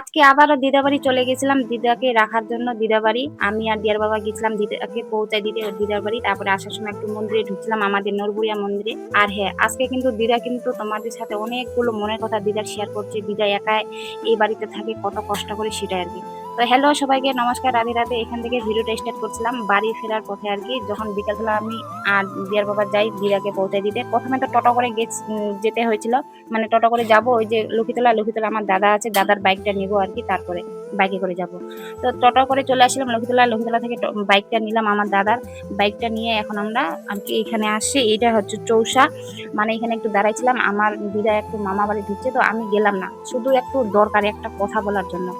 আজকে আবারও দিদাবাড়ি চলে গেছিলাম দিদাকে রাখার জন্য। দিদাবাড়ি আমি আর দিয়ার বাবা গেছিলাম দিদাকে পৌঁছায় দিতে ওর দিদার বাড়ি। তারপরে আসার সময় একটু মন্দিরে ঢুকছিলাম, আমাদের নরবুড়িয়া মন্দিরে। আর হ্যাঁ, আজকে কিন্তু দিদা কিন্তু তোমাদের সাথে অনেকগুলো মনের কথা দিদার শেয়ার করছে। দিদা একাই এই বাড়িতে থাকে, কত কষ্ট করে সেটাই আর কি। তো হ্যালো সবাইকে, নমস্কার, রাধে রাধে। এখান থেকে ভিডিওটা স্টার্ট করছিলাম বাড়ি ফেরার পথে আর কি। যখন বিকালবেলা আমি আর দিয়ার বাবা যাই দিদাকে পৌঁছায় দিতে, প্রথমে তো টোটো করে যেতে হয়েছিল, মানে টোটো করে যাব ওই যে লক্ষ্মীতলা আমার দাদা আছে, দাদার বাইকটা নিবো আর কি, তারপরে বাইকে করে যাব। তো টোটো করে চলে আসলাম লক্ষ্মীতলা থেকে বাইকটা নিলাম, আমার দাদার বাইকটা নিয়ে এখন আমরা আর কি এখানে আসছি। এটা হচ্ছে চৌসা, মানে এখানে একটু দাঁড়াইছিলাম। আমার দিদা একটু মামা বাড়ি ঢুকছে, তো আমি গেলাম না, শুধু একটু দরকারি একটা কথা বলার জন্য।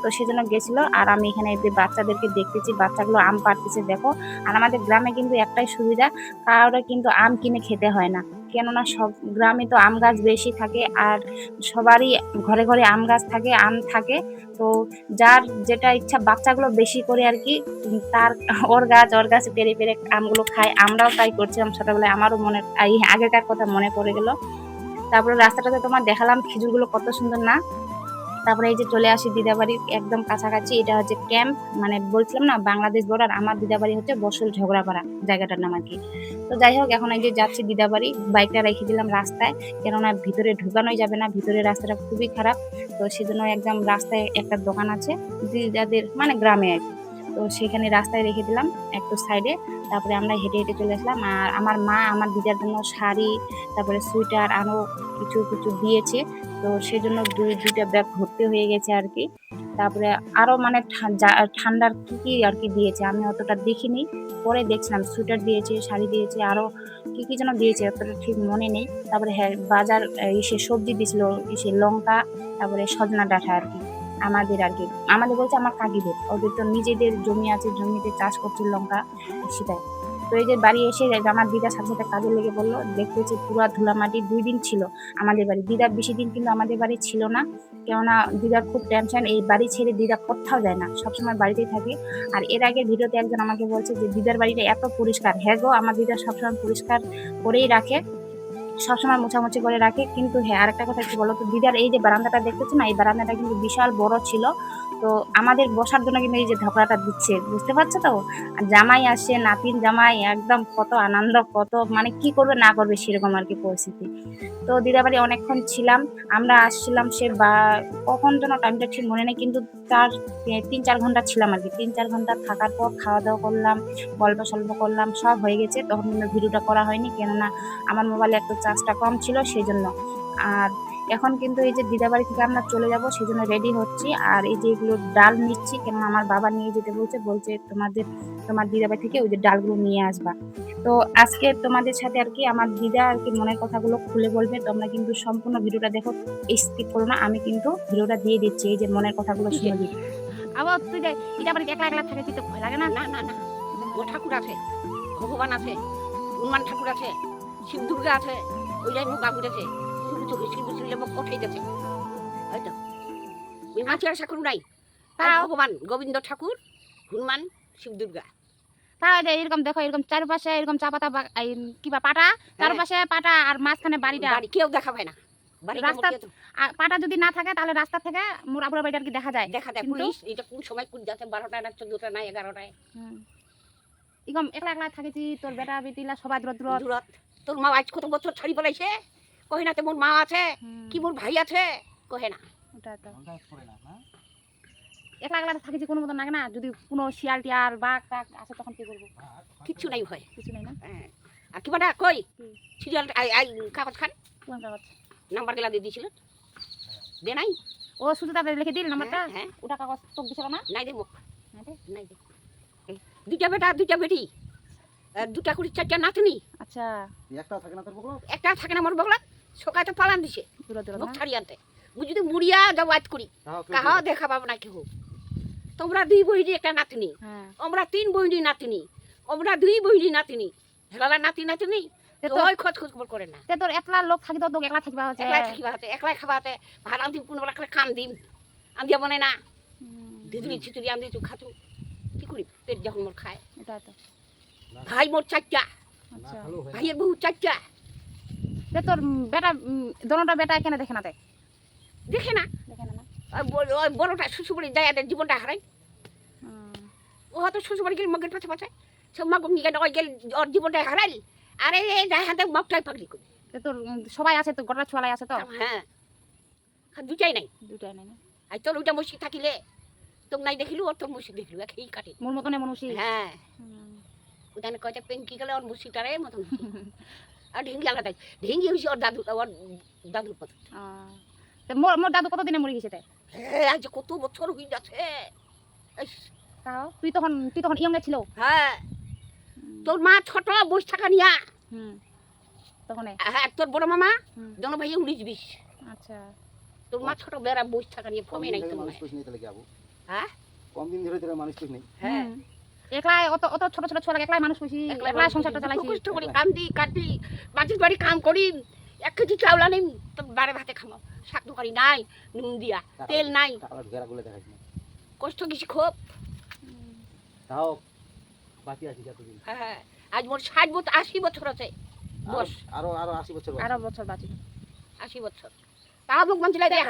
তো সেজন্য গেছিল। আর আমি এখানে যে বাচ্চাদেরকে দেখতেছি, বাচ্চাগুলো আম পাড়তেছে দেখো। আর আমাদের গ্রামে কিন্তু একটাই সুবিধা, কারোর কিন্তু আম কিনে খেতে হয় না, কেননা সব গ্রামে তো আম গাছ বেশি থাকে। আর সবারই ঘরে ঘরে আম গাছ থাকে, আম থাকে। তো যার যেটা ইচ্ছা, বাচ্চাগুলো বেশি করে আর কি তার ওর গাছে পেরে পেরে আমগুলো খায়। আমরাও তাই করছিলাম ছোটবেলায়, আমারও মনে এই আগেকার কথা মনে পড়ে গেল। তারপরে রাস্তাটাতে তোমার দেখালাম খেজুরগুলো কত সুন্দর না। তারপরে এই যে চলে আসি দিদাবাড়ির একদম কাছাকাছি। এটা হচ্ছে ক্যাম্প, মানে বলছিলাম না বাংলাদেশ বর্ডার। আমার দিদাবাড়ি হচ্ছে বসল ঝগড়াপাড়া, জায়গাটার নাম আর কি। তো যাই হোক, এখন এই যে যাচ্ছি দিদাবাড়ি, বাইকটা রেখে দিলাম রাস্তায়, কেননা ভিতরে ঢুকানোই যাবে না, ভিতরে রাস্তাটা খুবই খারাপ। তো সেজন্য একদম রাস্তায় একটা দোকান আছে দিদাদের, মানে গ্রামে আর কি। তো সেখানে রাস্তায় রেখে দিলাম একটু সাইডে। তারপরে আমরা হেঁটে হেঁটে চলে আসলাম। আর আমার মা আমার দিদার জন্য শাড়ি, তারপরে সোয়েটার আরও কিছু কিছু দিয়েছে। তো সেজন্য দুইটা ব্যাগ ভর্তি হয়ে গেছে আর কি। তারপরে আরো মানে ঠান্ডার কি কি আর কি দিয়েছে, আমি অতটা দেখিনি, পরে দেখছিলাম সোয়েটার দিয়েছে, শাড়ি দিয়েছে, আরো কি কি যেন দিয়েছে, অতটা ঠিক মনে নেই। তারপরে হ্যাঁ, বাজার ইসে সবজি দিছিল, ইসে লঙ্কা, তারপরে সজনা ডাঁটা আর কি। আমাদের আর কি, আমাদের বলছে আমার কাকিদের, ওদের তো নিজেদের জমি আছে, জমিতে চাষ করছে লঙ্কা, সেটাই। তো এই যে বাড়ি এসে আমার দিদার সাথে সাথে কাজে লেগে বললো, দেখতেছি পুরা ধুলামাটি। 2 দিন ছিল আমাদের বাড়ি, দিদার বেশি দিন কিন্তু আমাদের বাড়ি ছিল না, কেননা দিদার খুব টেনশন, এই বাড়ি ছেড়ে দিদা কোথাও যায় না, সবসময় বাড়িতেই থাকে। আর এর আগে ভিডিওতে একজন আমাকে বলছে যে দিদার বাড়িটা এত পরিষ্কার। হ্যাঁ গো, আমার দিদা সবসময় পরিষ্কার করেই রাখে, সবসময় মোছামুছি করে রাখে। কিন্তু হ্যাঁ, আরেকটা কথা কি বলতো, দিদার এই যে বারান্দাটা দেখতেছো না, এই বারান্দাটা কিন্তু বিশাল বড় ছিল। তো আমাদের বসার জন্য কিন্তু এই যে ধকড়াটা দিচ্ছে, বুঝতে পারছো তো। আর জামাই আসে, নাতিন জামাই, একদম কত আনন্দ, কত মানে কি করবে না করবে সেরকম আর কি পরিস্থিতি। তো দিদাবাড়ি অনেকক্ষণ ছিলাম, আমরা আসছিলাম সে বা কখন যেন টাইমটা ঠিক মনে নেই, কিন্তু তার 3-4 ঘন্টা ছিলাম আর কি। 3-4 ঘন্টা থাকার পর খাওয়া দাওয়া করলাম, গল্প সল্প করলাম, সব হয়ে গেছে। তখন কিন্তু ভিডিওটা করা হয়নি, কেননা আমার মোবাইলে একটু চার্জটা কম ছিল সেই জন্য। আর এখন কিন্তু এই যে দিদাবাড়ি থেকে আমরা চলে যাব, সেই জন্য রেডি হচ্ছি। আর এই যে এগুলো ডাল নিচ্ছি, কেননা আমার বাবা নিয়ে যেতে বলছে তোমার দিদাবাড়ি থেকে ওই যে ডালগুলো নিয়ে আসবা। তো আজকে তোমাদের সাথে আর কি আমার দিদা আর কি মনের কথাগুলো খুলে বলবে, তোমরা কিন্তু সম্পূর্ণ ভিডিওটা দেখো, স্কিপ করো না। আমি কিন্তু ভিডিওটা দিয়ে দিচ্ছি, এই যে মনের কথাগুলো শুনে দিচ্ছি। আবার তুই যে এটা বাড়ি একলা একলা থাকে, তুই তো ভয় লাগে না? না না না, ও ঠাকুর আছে, ভগবান আছে, হনুমান ঠাকুর আছে, শিব দুর্গা আছে, ওই যাই মুখ আগুড়েছে, শিব বুঝলে মুখ কঠেই গেছে। ওই তো ওই মাছি আর ঠাকুর নাই, তাই ভগবান গোবিন্দ ঠাকুর, হনুমান, শিব দুর্গা। তাও যে এরকম দেখো, এরকম চারপাশে এরকম চা পাতা কিবা পাটা, চারপাশে পাটা, আর মাঝখানে বাড়িটা। বাড়ি কেউ দেখা পায় না, রাস্তা পাটা যদি না থাকে তাহলে রাস্তা থেকে মোরাপুরা বাড়িটা আর কি দেখা যায়। দেখা যায়। পুলিশ এটা কোন সময় কোন যাচ্ছে, 12টা না 14টা না 11টায়। এরকম একলা একলা থাকেছি, তোর বেটা বেটিলা সবাই দূর দূর। দূরত তোর মা আজ কত বছর ছাড়ি বলাইছে, কহে না মোর মা আছে কি মোর ভাই আছে, কহে না। ওটা তো একলা একলা থাকেছি, কোনো মতন লাগে না। যদি কোনো শিয়াল টিয়াল বাঘ টাক আসে তখন কি করবো? কিচ্ছু নাই ভয়, কিছু নাই না। হ্যাঁ। আর কি মানে কই সিরিয়াল কাগজ খান কোন কাগজ? নাম্বার গেলা দিয়ে দিয়েছিল, দে নাই? ও শুধু তাদের লিখে দিল নাম্বারটা? হ্যাঁ। ওটা কাগজ তো দিছিল না? নাই দে মুখ, নাই দে। দুটা বেটা দুটা বেটি, দুটা করে 4টা নাতনি। আচ্ছা, একটা থাকে না মোর বগলা, সকালে তো পালান দিছে দূর দূর মুখ ছাড়ি আনতে। বুঝি যদি মুড়িয়া যাও আজ করি কাহা দেখা পাবো না কেউ। তোমরা 2 বইনি একটা নাতনি, আমরা 3 বইনি নাতনি, আমরা 2 বইনি নাতনি, হেলালা নাতি নাতনি ওই খোঁজ খবর করে না। তোর একলা লোক থাকি তো একলা থাকিবা হচ্ছে, একলাই থাকিবা হতে, একলাই খাবা হতে। ভাত আনতে কোন বেলা করে খান দিম, আনদিয়া বনে না, দিদুরি ছিতুরি আনদি তুই খাতু কি করি, পেট যখন মোর খায়। এটা তো ভাই মোর 4টা, আচ্ছা। ভাইয়ের বহু 4টা। তোর বেটা দোনোটা বেটা এখানে দেখে না, দেখে না, দেখে না। ওই বড়টা শ্বশুরবাড়ি যায় এদের জীবনটা হারাই ও হয়তো শ্বশুরবাড়ি গেলে মগের পাশে পাশে সব মগ নিয়ে গেল ওর জীবনটা হারাইল আরে যায় হাতে মগটাই পাগলি করে তোর সবাই আছে তো গোটা ছোয়ালাই আছে তো হ্যাঁ দুটাই নাই দুটাই নাই না আর তোর ওইটা মুশিক থাকিলে তোর নাই দেখিলু ওর তোর মুশিক দেখিলু একই কাটে মোর মতনে মনুষী হ্যাঁ ওখানে কয়টা পেঙ্কি গেলে ওর মুশিকটারে মতন আর ঢেঙ্গি আলাদা ঢেঙ্গি হয়েছে ওর দাদুর পথ মোর দাদু কতদিনে মরে গেছে তাই হ্যাঁ আজ কত বছর হয়ে যাচ্ছে তাও তুই তখন ইয়ং ছিল হ্যাঁ তোর মা ছোট বসে থাকা নিয়া তখন হ্যাঁ তোর বড় মামা হুম। জন ভাই 19-20 আচ্ছা তোর মা ছোট বেড়া বসে থাকা নিয়ে ফমে নাই তো মানুষ নেই তাহলে কি আবু হ্যাঁ কম দিন ধরে তাহলে মানুষ নেই হ্যাঁ একলাই অত ছোট ছোট ছোলা একলাই মানুষ হইছি একলাই সংসারটা চালাইছি কষ্ট করে কাটি বাড়ির বাড়ি কাম করি 1 কেজি চাউল আনি তো বারে ভাতে খামো শাক দোকানি নাই নুন দিয়া তেল নাই টাকা ঘেরা গুলো দেখাস না কষ্ট কিছু খুব তাও বাকি আছে কতদিন হ্যাঁ আজ মোর 80 বছর আছে বস আরো আরো 80 বছর আরো বছর বাঁচি 80 বছর তাও মুখ মানছিলাই দেখ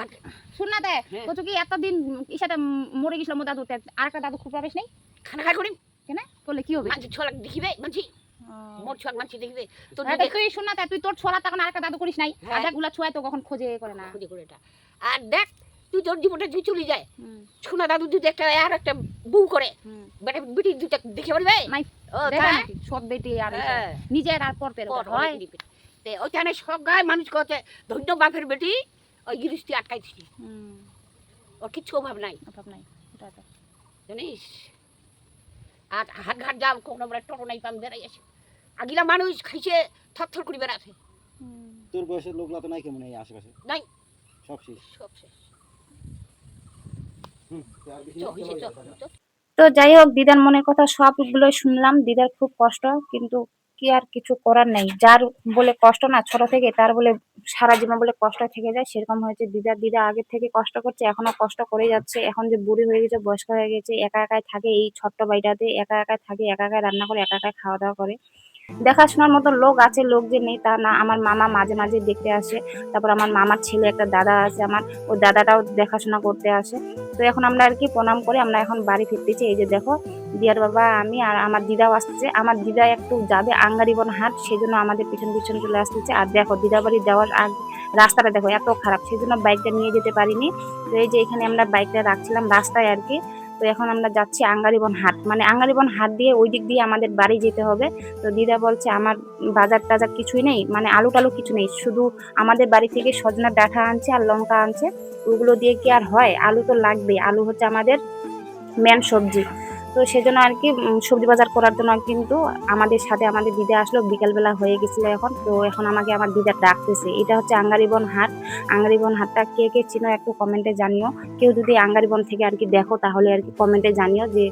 শুন না দে হ্যাঁ। কত কি এতদিন ইসাতে মরে গেছিল মোর দাদু আরেকটা দাদু খুব প্রবেশ নেই খানা খাই করি কেন বললে কি হবে মানছি ছোলা দেখিবে মানছি মোর ছোলা মানছি দেখিবে তোর হ্যাঁ, তা তুই শুন না তুই তোর ছোলা তখন আরেকটা দাদু করিস নাই হ্যাঁ। দেখ গুলা ছোঁয়া তো কখন খোঁজে করে না খুঁজে করে এটা আর দেখ তুই তোর জীবনটা তুই চলে যায় সোনা দাদু যদি একটা আর একটা বউ করে বেটা বেটি দুটা দেখে পারবে নাই ও দেখা তাই নাকি সৎ বেটি আর হ্যাঁ। নিজের আর পরপের পর হয় অনেক দিবে। তে ওখানে সব গায়ে মানুষ করছে ধন্য বাপের বেটি ওই গৃহস্থী আটকাইছি ওর কিচ্ছু অভাব নাই অভাব নাই এটা তো জানিস আর হাট ঘাট যাও কোনো আমরা টোটো নাই পাম বেড়াই আছে আগিলা মানুষ খাইছে থর করে বেড়াছে তোর বয়সের লোকলা তো নাই কেমন এই আশেপাশে নাই সব শেষ সব শেষ আর বেশি চ, না, হইছে, চ, চ। তো যাই হোক দিদার মনের কথা সবগুলো শুনলাম। দিদার খুব কষ্ট, কিন্তু কি আর কিছু করার নেই। যার বলে কষ্ট না ছোট থেকে, তার বলে সারা জীবন বলে কষ্ট থেকে যায়, সেরকম হয়েছে দিদার। দিদা আগে থেকে কষ্ট করছে, এখনো কষ্ট করে যাচ্ছে। এখন যে বুড়ি হয়ে গেছে, বয়স্ক হয়ে গেছে, একা একাই থাকে এই ছোট্ট বাড়িটাতে, একা একাই থাকে, একা একাই রান্না করে, একা একাই খাওয়া দাওয়া করে। দেখাশোনার মতো লোক আছে, লোক যে নেই তা না। আমার মামা মাঝে মাঝে দেখতে আসে, তারপর আমার মামার ছেলে একটা দাদা আছে আমার, ওই দাদাটাও দেখাশোনা করতে আসে। তো এখন আমরা আর কি প্রণাম করে আমরা এখন বাড়ি ফিরতেছি। এই যে দেখো দিয়ার বাবা, আমি আর আমার দিদাও আসতেছে। আমার দিদা একটু যাবে আঙ্গারিবন হাট, সেই জন্য আমাদের পিছন পিছন চলে আসতেছে। আর দেখো দিদা বাড়ি যাওয়ার রাস্তাটা দেখো এত খারাপ, সেই জন্য বাইকটা নিয়ে যেতে পারিনি। তো এই যে এখানে আমরা বাইকটা রাখছিলাম রাস্তায় আর কি। তো এখন আমরা যাচ্ছি আঙ্গারিবন হাট, মানে আঙ্গারিবন হাট দিয়ে ওই দিক দিয়ে আমাদের বাড়ি যেতে হবে। তো দিদা বলছে আমার বাজার টাজার কিছুই নেই, মানে আলু টালু কিছু নেই, শুধু আমাদের বাড়ি থেকে সজনার ডাঁটা আনছে আর লঙ্কা আনছে, ওগুলো দিয়ে কি আর হয়? আলু তো লাগবে, আলু হচ্ছে আমাদের মেন সবজি। তো সেজন্য আর কি সবজি বাজার করার জন্য কিন্তু আমাদের সাথে আমাদের দিদা আসলো, বিকালবেলা হয়ে গেছিল এখন। তো এখন আমাকে আমার দিদা ডাকতেছে। এটা হচ্ছে আঙ্গারিবন হাট। আঙ্গারিবন হাটটা কে কে চিনো একটু কমেন্টে জানিও। কেউ যদি আঙ্গারিবন থেকে আর কি দেখো তাহলে আর কি কমেন্টে জানিও যে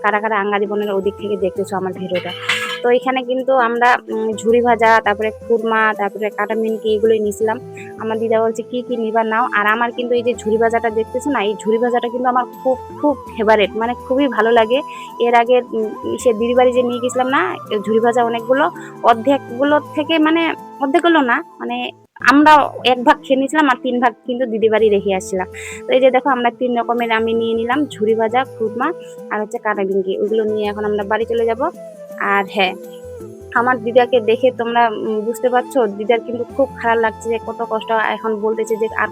কারা কারা আঙ্গারিবনের ওদিক থেকে দেখতেছো আমার ভিডিওটা। তো এখানে কিন্তু আমরা ঝুরি ভাজা, তারপরে খুরমা, তারপরে কাটা মিনকি এগুলোই নিয়েছিলাম। আমার দিদা বলছে কি কি নিবার নাও। আর আমার কিন্তু এই যে ঝুরি ভাজাটা দেখতেছো না, এই ঝুরি ভাজাটা কিন্তু আমার খুব খুব ফেভারেট, মানে খুবই ভালো লাগে। এর আগে সে দিদি বাড়ি যে নিয়ে গেছিলাম না ঝুরি ভাজা, অনেকগুলো অর্ধেকগুলো থেকে, মানে অর্ধেকগুলো না, মানে আমরা 1 ভাগ খেয়ে নিয়েছিলাম আর 3 ভাগ কিন্তু দিদি বাড়ি রেখে আসছিলাম। তো এই যে দেখো আমরা 3 রকমের আমি নিয়ে নিলাম, ঝুরি ভাজা, খুরমা আর হচ্ছে কাটা মিনকি। ওইগুলো নিয়ে এখন আমরা বাড়ি চলে যাব। আর হ্যাঁ, আমার দিদাকে দেখে তোমরা বুঝতে পারছো, দিদার কিন্তু খুব খারাপ লাগছে যে কত কষ্ট। এখন বলতেছে যে আর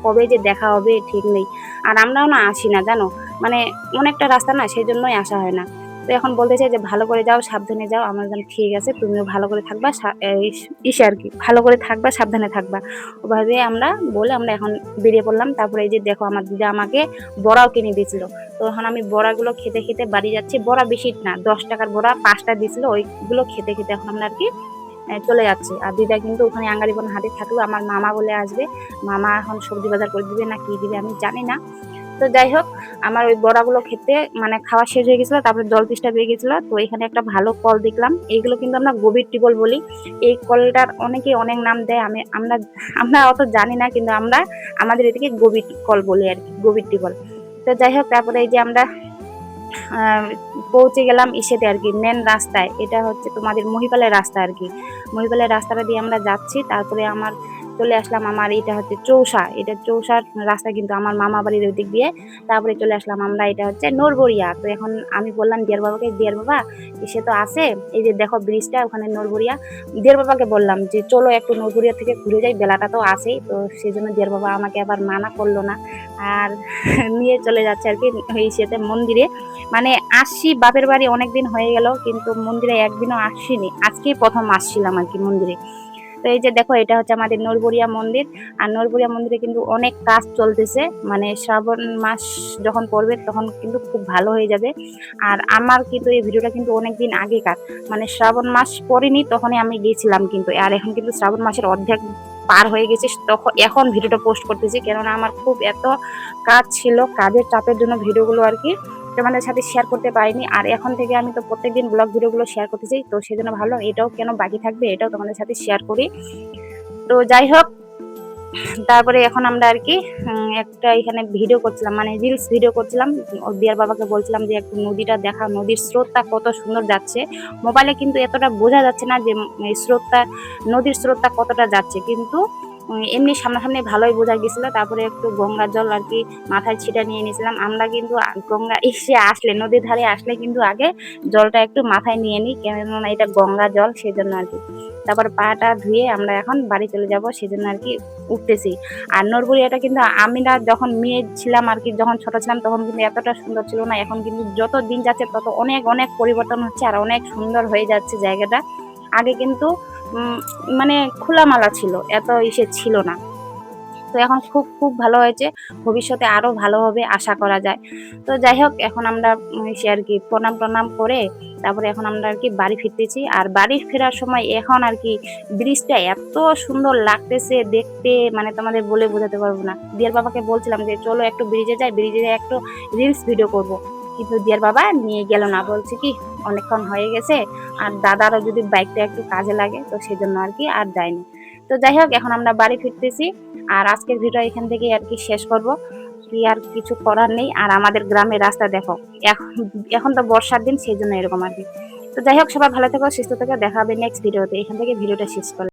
কবে যে দেখা হবে ঠিক নেই। আর আমরাও না আসি না জানো, মানে অনেকটা রাস্তা না, সেই জন্যই আসা হয় না। তো এখন বলতেছে যে ভালো করে যাও, সাবধানে যাও। আমার যেন ঠিক আছে, তুমিও ভালো করে থাকবা, ইসে আর কি ভালো করে থাকবা, সাবধানে থাকবা। ওভাবে আমরা বলে আমরা এখন বেরিয়ে পড়লাম। তারপরে এই যে দেখো আমার দিদা আমাকে বড়াও কিনে দিয়েছিল। তো এখন আমি বড়াগুলো খেতে খেতে বাড়ি যাচ্ছি। বড়া বেশি না, 10 টাকার বড়া 5টা দিয়েছিল, ওইগুলো খেতে খেতে এখন আমরা আর কি চলে যাচ্ছি। আর দিদা কিন্তু ওখানে আঙ্গারিবন হাটে থাকলো, আমার মামা বলে আসবে। মামা এখন সবজি বাজার করে দিবে না কি দিবে আমি জানি না। তো যাই হোক, আমার ওই বড়াগুলো খেতে মানে খাওয়া শেষ হয়ে গেছিলো, তারপরে জল তেষ্টা পেয়ে গেছিলো। তো এখানে একটা ভালো কল দেখলাম, এইগুলো কিন্তু আমরা গভীর টিউবওয়েল বলি। এই কলটার অনেকে অনেক নাম দেয়, আমরা অত জানি না, কিন্তু আমরা আমাদের এদিকে গভীর কল বলি আর কি, গভীর টিউবওয়েল। তো যাই হোক, তারপরে এই যে আমরা পৌঁছে গেলাম ইসেতে আর কি, মেন রাস্তায়। এটা হচ্ছে তোমাদের মহিপালের রাস্তা আর কি, মহিপালের রাস্তাটা দিয়ে আমরা যাচ্ছি। তারপরে আমার চলে আসলাম আমার এটা হচ্ছে চৌসা, এটা চৌসার রাস্তা কিন্তু আমার মামা বাড়ির ওই দিক দিয়ে। তারপরে চলে আসলাম আমরা এটা হচ্ছে নরবরিয়া। তো এখন আমি বললাম দিয়ার বাবাকে, দিয়ার বাবা সে তো আছে, এই যে দেখো ব্রিজটা ওখানে নরবরিয়া। দিয়ার বাবাকে বললাম যে চলো একটু নরবরিয়া থেকে ঘুরে যাই, বেলাটা তো আছেই। তো সেই জন্য দিয়ার বাবা আমাকে আবার মানা করলো না, আর নিয়ে চলে যাচ্ছে আর কি এই সেতে মন্দিরে। মানে আসছি বাপের বাড়ি অনেকদিন হয়ে গেল, কিন্তু মন্দিরে একদিনও আসিনি, আজকেই প্রথম আসছিলাম আর কি মন্দিরে। তো এই যে দেখো এটা হচ্ছে আমাদের নরবরিয়া মন্দির। আর নরবরিয়া মন্দিরে কিন্তু অনেক কাজ চলতেছে, মানে শ্রাবণ মাস যখন পড়বে তখন কিন্তু খুব ভালো হয়ে যাবে। আর আমার কিন্তু এই ভিডিওটা কিন্তু অনেকদিন আগেকার, মানে শ্রাবণ মাস পড়েনি তখনই আমি গিয়েছিলাম কিন্তু। আর এখন কিন্তু শ্রাবণ মাসের অর্ধেক পার হয়ে গেছে, তখন এখন ভিডিওটা পোস্ট করতেছি, কেননা আমার খুব এত কাজ ছিল, কাজের চাপের জন্য ভিডিওগুলো আর কি তোমাদের সাথে শেয়ার করতে পারিনি। আর এখন থেকে আমি তো প্রত্যেকদিন ব্লগ ভিডিওগুলো শেয়ার করতেছি, তো সেজন্য ভালো এটাও কেন বাকি থাকবে, এটাও তোমাদের সাথে শেয়ার করি। তো যাই হোক, তারপরে এখন আমরা আর কি একটা এখানে ভিডিও করছিলাম, মানে রিলস ভিডিও করছিলাম। দিয়ার বাবাকে বলছিলাম যে একটু নদীটা দেখা, নদীর স্রোতটা কত সুন্দর যাচ্ছে। মোবাইলে কিন্তু এতটা বোঝা যাচ্ছে না যে স্রোতটা, নদীর স্রোতটা কতটা যাচ্ছে, কিন্তু এমনি সামনাসামনি ভালোই বোঝা গেছিল। তারপরে একটু গঙ্গা জল আর কি মাথায় ছিটা নিয়ে নিয়েছিলাম। আমরা কিন্তু গঙ্গা এসে আসলে, নদীর ধারে আসলে কিন্তু আগে জলটা একটু মাথায় নিয়ে নিই, কেননা এটা গঙ্গা জল, সেই জন্য আর কি। তারপর পাটা ধুয়ে আমরা এখন বাড়ি চলে যাব, সেজন্য আর কি উঠতেছি। আর নরবরিয়াটা কিন্তু আমি না যখন মেয়ে ছিলাম আর কি, যখন ছোট ছিলাম তখন কিন্তু এতটা সুন্দর ছিল না। এখন কিন্তু যত দিন যাচ্ছে তত অনেক অনেক পরিবর্তন হচ্ছে, আর অনেক সুন্দর হয়ে যাচ্ছে জায়গাটা। আগে কিন্তু মানে খোলামেলা ছিল, এত ইসে ছিল না। তো এখন খুব খুব ভালো হয়েছে, ভবিষ্যতে আরো ভালো হবে আশা করা যায়। তো যাই হোক, এখন আমরা সে আর কি প্রণাম টনাম করে তারপরে এখন আমরা আর কি বাড়ি ফিরতেছি। আর বাড়ি ফেরার সময় এখন আর কি ব্রিজটা এত সুন্দর লাগতেছে দেখতে, মানে তোমাদের বলে বোঝাতে পারবো না। দিয়ার বাবাকে বলছিলাম যে চলো একটু ব্রিজে যাই, ব্রিজে যাই একটু রিলস ভিডিও করব, কিন্তু দিয়ার বাবা নিয়ে গেল না, বলছে কি অনেকক্ষণ হয়ে গেছে, আর দাদারও যদি বাইকটা একটু কাজে লাগে, তো সেজন্য আর কি আর যায়নি। তো যাই হোক, এখন আমরা বাড়ি ফিরতেছি। আর আজকের ভিডিও এখান থেকে আর কি শেষ করব, কি আর কিছু করার নেই। আর আমাদের গ্রামের রাস্তা দেখো, এখন এখন তো বর্ষার দিন, সেই জন্য এরকম আর কি। তো যাই হোক, সবাই ভালো থেকো, সুস্থ থেকো, দেখা হবে নেক্সট ভিডিওতে। এখান থেকে ভিডিওটা শেষ করলাম।